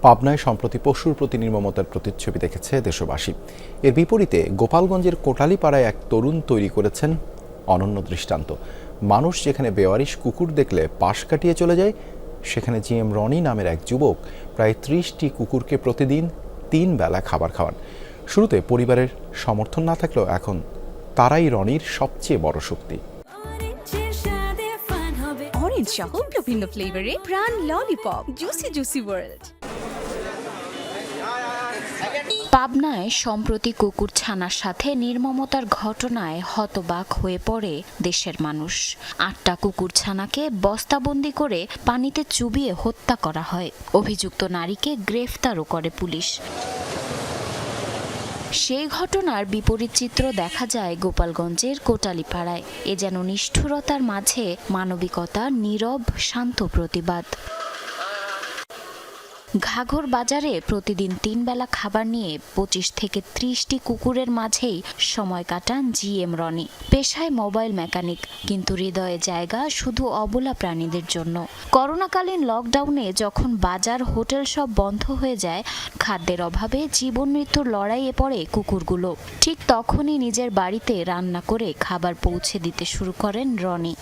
পাবনায় সম্প্রতি পশুর প্রতি নির্মমতার প্রতিচ্ছবি দেখেছে দেশবাসী। এর বিপরীতে গোপালগঞ্জের কোটালীপাড়ায় এক তরুণ তৈরি করেছেন অনন্য দৃষ্টান্ত। মানুষ যেখানে বেওয়ারিশ কুকুর দেখলে পাশ কাটিয়ে চলে যায়, সেখানে জিএম রনি নামের এক যুবক প্রায় 30টি কুকুরকে প্রতিদিন 3 বেলা খাবার খাওয়ান। শুরুতে পরিবারের সমর্থন না থাকলেও এখন তারাই রনির সবচেয়ে বড় শক্তি। অরেঞ্জ সহ বিভিন্ন ফ্লেভারে প্রাণ ললিপপ, জুসি জুসি ওয়ার্ল্ড। পাবনায় সম্প্রতি কুকুর ছানার সাথে নির্মমতার ঘটনায় হতবাক হয়ে পড়ে দেশের মানুষ। 8টা কুকুর ছানাকে বস্তাবন্দি করে পানিতে চুবিয়ে হত্যা করা হয়। অভিযুক্ত নারীকে গ্রেফতারও করে পুলিশ। সেই ঘটনার বিপরীত চিত্র দেখা যায় গোপালগঞ্জের কোটালীপাড়ায়। এ যেন নিষ্ঠুরতার মাঝে মানবিকতার নীরব শান্ত প্রতিবাদ। ঘাঘর বাজারে প্রতিদিন 3 বেলা খাবার নিয়ে 25 থেকে 30টি কুকুরের মাঝেই সময় কাটান জিএম রনি। পেশায় মোবাইল মেকানিক, কিন্তু হৃদয়ে জায়গা শুধু অবলা প্রাণীদের জন্য। করোনাকালীন লকডাউনে যখন বাজার হোটেল সব বন্ধ হয়ে যায়, খাদ্যের অভাবে জীবন মৃত্যুর লড়াইয়ে পড়ে কুকুরগুলো। ঠিক তখনই নিজের বাড়িতে রান্না করে খাবার পৌঁছে দিতে শুরু করেন রনি।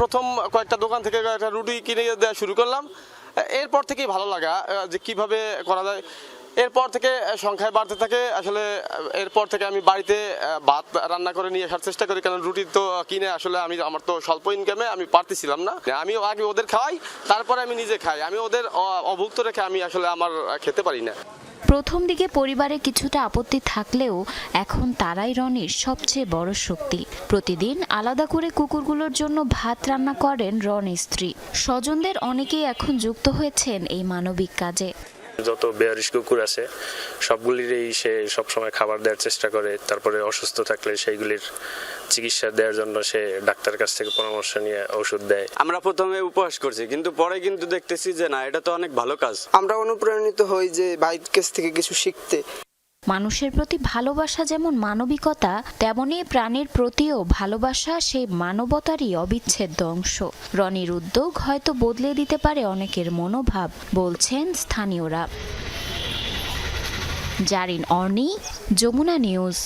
প্রথম কয়েকটা দোকান থেকে একটা রুটি কিনে দেওয়া শুরু করলাম। এরপর থেকেই ভালো লাগা যে কিভাবে করা যায়। এরপর থেকে সংখ্যায় বাড়তে থাকে। আসলে এরপর থেকে আমি বাড়িতে ভাত রান্না করে নিয়ে আসার চেষ্টা করি, কারণ রুটি তো কিনে আসলে আমার তো স্বল্প ইনকামে আমি পারতেছিলাম না। আমি আগে ওদের খাওয়াই, তারপরে আমি নিজে খাই। আমি ওদের অভুক্ত রেখে আমি আসলে আমার খেতে পারি না। প্রথম দিকে পরিবারে কিছুটা আপত্তি থাকলেও এখন তারাই রনির সবচেয়ে বড় শক্তি। প্রতিদিন আলাদা করে কুকুরগুলোর জন্য ভাত রান্না করেন রনির স্ত্রী। স্বজনদের অনেকেই এখন যুক্ত হয়েছেন এই মানবিক কাজে। যত বেয়ারিশ কুকুর আছে সবগুলিরই সে সবসময় খাবার দেওয়ার চেষ্টা করে। তারপরে অসুস্থ থাকলে সেইগুলির চিকিৎসা দেওয়ার জন্য সে ডাক্তারের কাছ থেকে পরামর্শ নিয়ে ওষুধ দেয়। আমরা প্রথমে উপহাস করছি, কিন্তু পরে কিন্তু দেখতেছি যে না, এটা তো অনেক ভালো কাজ। আমরা অনুপ্রাণিত হই যে ভাইয়ের কাছ থেকে কিছু শিখতে। মানুষের প্রতি ভালোবাসা যেমন মানবিকতা, তেমনি প্রাণীর প্রতিও ভালোবাসা সেই মানবতারই অবিচ্ছেদ্য অংশ। রনির উদ্যোগ হয়তো বদলে দিতে পারে অনেকের মনোভাব, বলছেন স্থানীয়রা। জারিন অর্নি, যমুনা নিউজ।